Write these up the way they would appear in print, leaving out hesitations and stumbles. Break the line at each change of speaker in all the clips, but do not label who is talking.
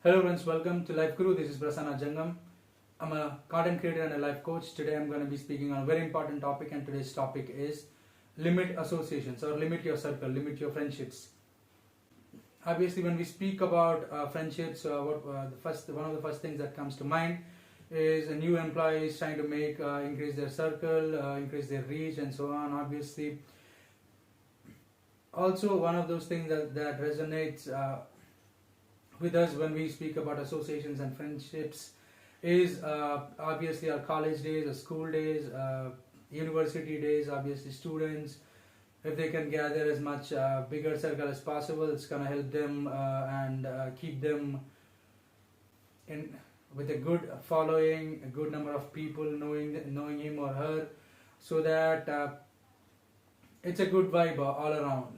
Hello friends, welcome to Life Guru. This is Prasanna Jangam. I'm a content creator and a life coach. Today I'm going to be speaking on a very important topic, and today's topic is limit associations or limit your circle, limit your friendships. Obviously, when we speak about friendships, one of the first things that comes to mind is a new employees trying to make increase their circle, increase their reach, and so on. Obviously, also one of those things that resonates with us when we speak about associations and friendships is obviously our college days, our school days, university days. Obviously, students, if they can gather as much bigger circle as possible, it's gonna help them and keep them in with a good following, a good number of people knowing him or her, so that it's a good vibe all around.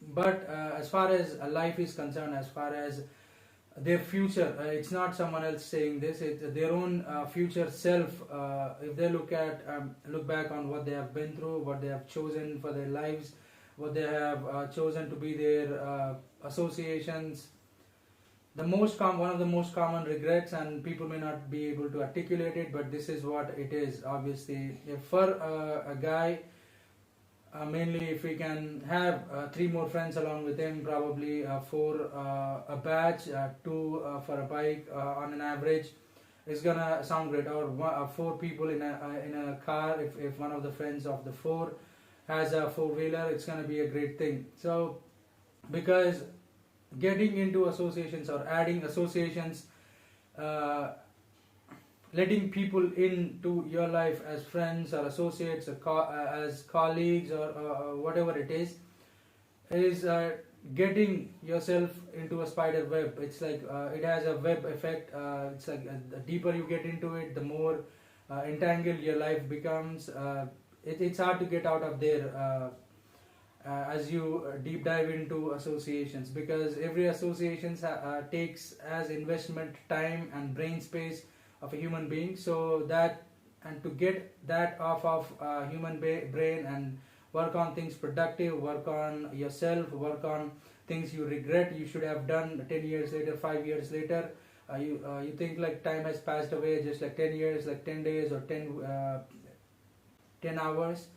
But as far as life is concerned, as far as their future, it's not someone else saying this, it's their own future self. If they look back on what they have been through, what they have chosen for their lives, what they have chosen to be their associations, one of the most common regrets, and people may not be able to articulate it, but this is what it is. Obviously, if for a guy, mainly if we can have 3 more friends along with him, probably 4 a batch, 2 for a bike on an average, is gonna sound great. Or 4 people in a car. If one of the friends of the 4 has a 4-wheeler, it's gonna be a great thing. So, because getting into associations or adding associations, letting people into your life as friends or associates or as colleagues or whatever it is getting yourself into a spider web. It's like it has a web effect. It's like the deeper you get into it, the more entangled your life becomes. It's hard to get out of there as you deep dive into associations, because every association takes as investment time and brain space of a human being. So that, and to get that off of human brain and work on things productive, work on yourself, work on things you regret you should have done 10 years later, 5 years later. You think like time has passed away, just like 10 years, like 10 days or 10 hours.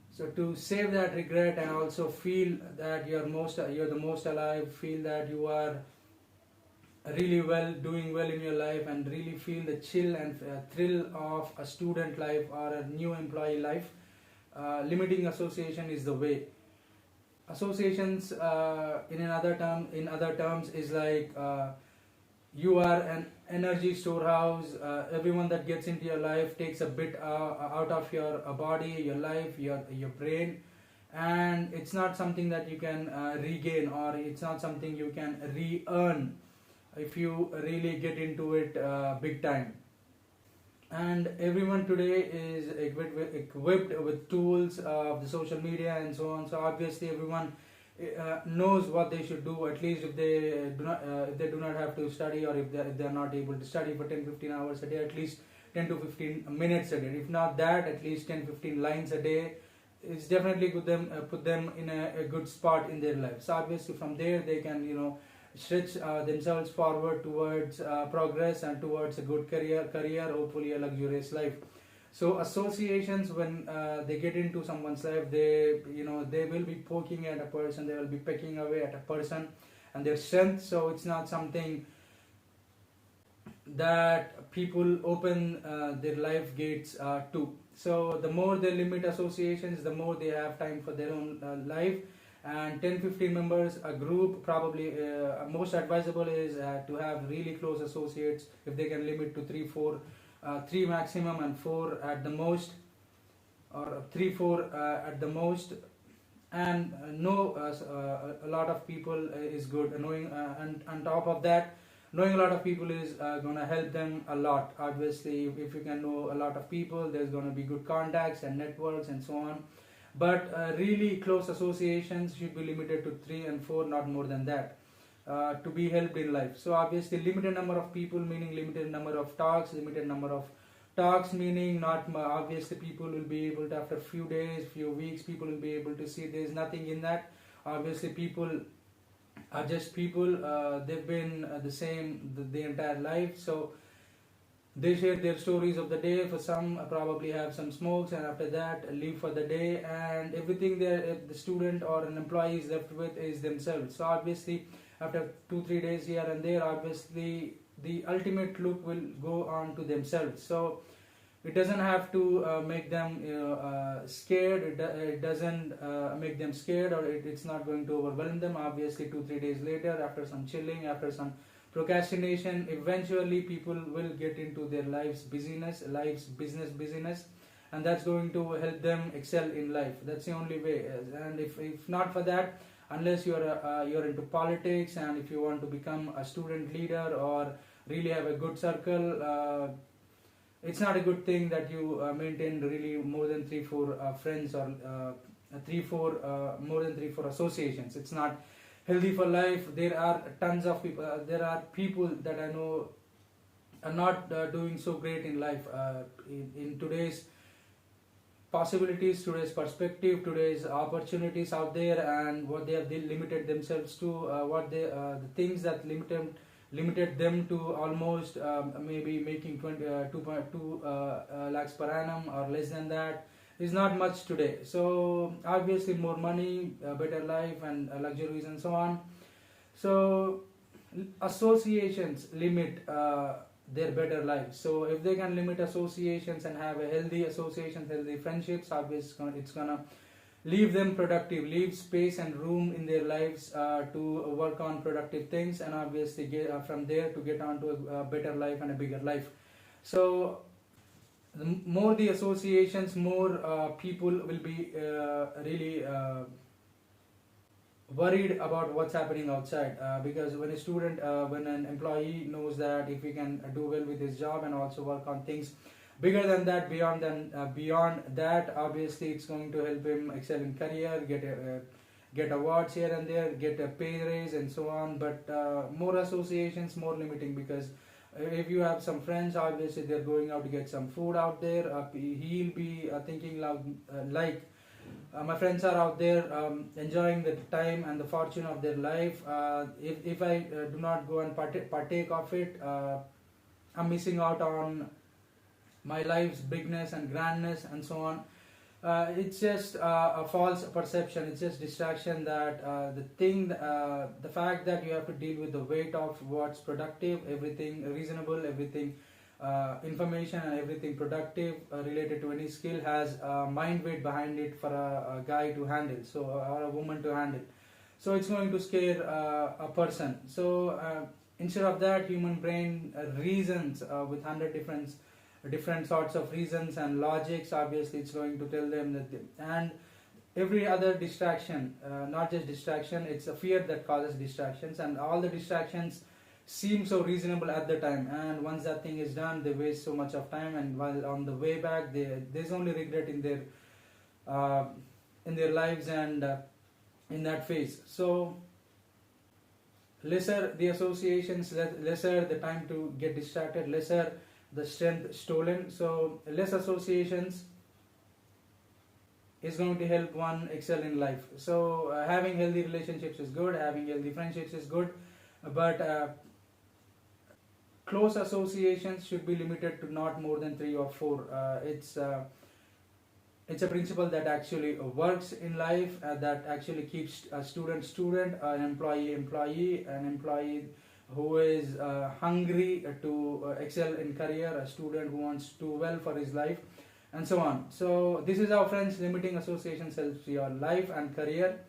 So to save that regret and also feel that you're the most alive, feel that you are really doing well in your life, and really feel the chill and thrill of a student life or a new employee life, limiting association is the way. Associations, in other terms, is like you are an energy storehouse. Everyone that gets into your life takes a bit out of your body, your life, your brain, and it's not something that you can regain, or it's not something you can re-earn if you really get into it big time. And everyone today is equipped with tools of the social media and so on. So obviously everyone knows what they should do, at least if they do not have to study, or if they're not able to study for 10-15 hours a day, at least 10 to 15 minutes a day. If not that, at least 10-15 lines a day. It's definitely put them in a good spot in their life. So obviously from there they can stretch themselves forward towards progress and towards a good career, hopefully a luxurious life. So associations, when they get into someone's life, they will be poking at a person, they will be pecking away at a person and their strength. So it's not something that people open their life gates to. So the more they limit associations, the more they have time for their own life. And 10-15 members a group, probably most advisable is to have really close associates. If they can limit to 3-4, 3 maximum and 4 at the most, or 3-4 at the most. And know a lot of people is good. Knowing and on top of that, knowing a lot of people is going to help them a lot. Obviously, if you can know a lot of people, there's going to be good contacts and networks and so on. But really close associations should be limited to 3 and 4, not more than that, to be helped in life. So obviously limited number of people meaning limited number of talks, meaning not obviously people will be able to, after few days, few weeks, people will be able to see there's nothing in that. Obviously people are just people. They've been the same the entire life, so they share their stories of the day. For some, probably have some smokes, and after that leave for the day, and everything the student or an employee is left with is themselves. So obviously after 2-3 days here and there, obviously the ultimate look will go on to themselves. So it doesn't have to make them scared. It doesn't make them scared, or it's not going to overwhelm them. Obviously 2-3 days later, after some chilling, after some procrastination, eventually people will get into their life's busyness, and that's going to help them excel in life. That's the only way. And if not for that, unless you're into politics, and if you want to become a student leader or really have a good circle, it's not a good thing that you maintain really more than 3-4 friends, or more than 3-4 associations. It's not healthy for life. There are tons of people. There are people that I know are not doing so great in life. In today's possibilities, today's perspective, today's opportunities out there, and what they have limited themselves to, the things that limited them to almost maybe making 2.2 lakhs per annum or less than that, is not much today. So obviously more money, better life, and luxuries and so on. So associations limit their better life. So if they can limit associations and have a healthy associations, healthy friendships, obviously it's gonna leave them productive, leave space and room in their lives to work on productive things, and obviously get from there to get on to a better life and a bigger life. So the more the associations, more people will be really worried about what's happening outside, because when a student, when an employee knows that if he can do well with his job and also work on things bigger than that, beyond that, obviously it's going to help him excel in career, get awards here and there, get a pay raise and so on. But more associations, more limiting, because if you have some friends, obviously they're going out to get some food out there, he'll be thinking like my friends are out there enjoying the time and the fortune of their life. If I do not go and partake of it, I'm missing out on my life's bigness and grandness and so on. It's just a false perception. It's just distraction. That the fact that you have to deal with the weight of what's productive, everything reasonable, everything information and everything productive related to any skill has mind weight behind it for a guy to handle, so or a woman to handle. So it's going to scare a person. So instead of that, human brain reasons with 100 different sorts of reasons and logics. Obviously it's going to tell them that and every other distraction, not just distraction, it's a fear that causes distractions, and all the distractions seem so reasonable at the time, and once that thing is done, they waste so much of time, and while on the way back, there's only regret in their lives and in that phase. So lesser the associations, lesser the time to get distracted, lesser the strength stolen. So less associations is going to help one excel in life. So having healthy relationships is good, having healthy friendships is good, but close associations should be limited to not more than 3 or 4. It's a principle that actually works in life, that actually keeps a student, an employee, an employee who is hungry to excel in career, a student who wants to do well for his life, and so on. So this is how, friends, limiting associations helps your life and career.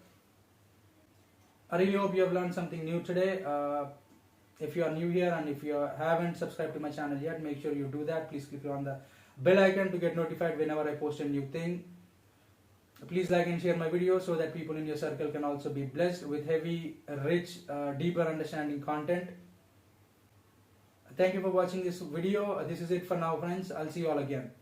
I really hope you have learned something new today. If you are new here and if you haven't subscribed to my channel yet, make sure you do that. Please click on the bell icon to get notified whenever I post a new thing. Please like and share my video so that people in your circle can also be blessed with heavy, rich, deeper understanding content. Thank you for watching this video. This is it for now, friends. I'll see you all again.